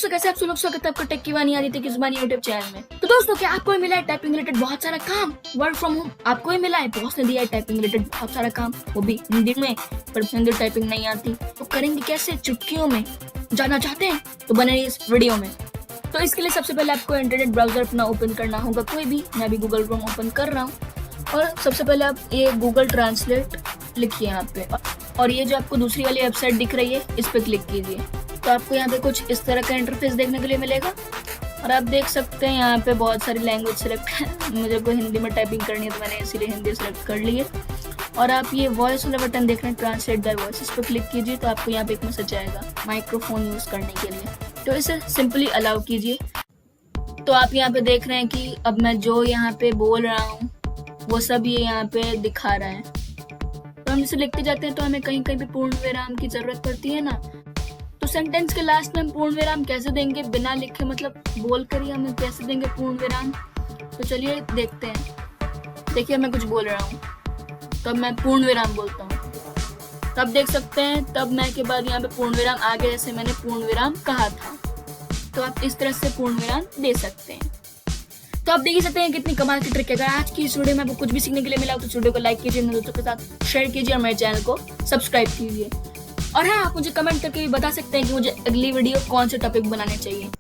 दोस्तों कैसे आप लोग, स्वागत है आपका टेक की वानी आदित्य की जुबानी यूट्यूब चैनल में। तो दोस्तों क्या आपको भी मिला है टाइपिंग रिलेटेड बहुत सारा काम, वर्क फ्रॉम होम आपको ही मिला है, बॉस ने दिया है टाइपिंग रिलेटेड बहुत सारा काम, वो भी हिंदी में, पर हिंदी टाइपिंग नहीं आती तो करेंगे कैसे, चुटकियों में। जानना चाहते हैं तो बने इस वीडियो में। तो इसके लिए सबसे पहले आपको इंटरनेट ब्राउजर अपना ओपन करना होगा, कोई भी, मैं अभी गूगल क्रोम ओपन कर रहा हूँ। और सबसे पहले आप ये गूगल ट्रांसलेट लिखिए यहाँ पे, और ये जो आपको दूसरी वाली वेबसाइट दिख रही है इस पे क्लिक कीजिए। तो आपको यहाँ पे कुछ इस तरह का इंटरफेस देखने के लिए मिलेगा, और आप देख सकते हैं यहाँ पे बहुत सारी लैंग्वेज सेलेक्ट है। मुझे को हिंदी में टाइपिंग करनी है तो मैंने इसीलिए हिंदी सेलेक्ट कर ली है। और आप ये वॉइस वाला बटन देख रहे हैं, ट्रांसलेट बाय वॉइस, इस पर क्लिक कीजिए तो आपको यहाँ पे एक मैसेज आएगा माइक्रोफोन यूज करने के लिए, तो इसे सिंपली अलाउ कीजिए। तो आप यहाँ पे देख रहे हैं कि अब मैं जो यहाँ पे बोल रहा हूँ वो सब ये यहाँ पे दिखा रहा है। तो हम इसे लिखते जाते हैं तो हमें कहीं कहीं पे पूर्ण विराम की जरूरत पड़ती है ना, तो सेंटेंस के लास्ट में हम पूर्ण विराम कैसे देंगे बिना लिखे, मतलब बोल कर ही हम कैसे देंगे पूर्ण विराम। तो चलिए देखते हैं। देखिए मैं कुछ बोल रहा हूँ तब मैं पूर्ण विराम बोलता हूँ, तब देख सकते हैं तब मैं के बाद यहाँ पे पूर्ण विराम आ गया, जैसे मैंने पूर्ण विराम कहा था। तो आप इस तरह से पूर्ण विराम दे सकते हैं। तो आप देख ही सकते हैं कितनी कमाल की ट्रिक है। अगर आज की इस वीडियो में आपको कुछ भी सीखने के लिए मिला तो इस वीडियो को लाइक कीजिए, मेरे दोस्तों के साथ शेयर कीजिए और मेरे चैनल को सब्सक्राइब कीजिए। और हाँ, आप मुझे कमेंट करके भी बता सकते हैं कि मुझे अगली वीडियो कौन से टॉपिक बनाने चाहिए।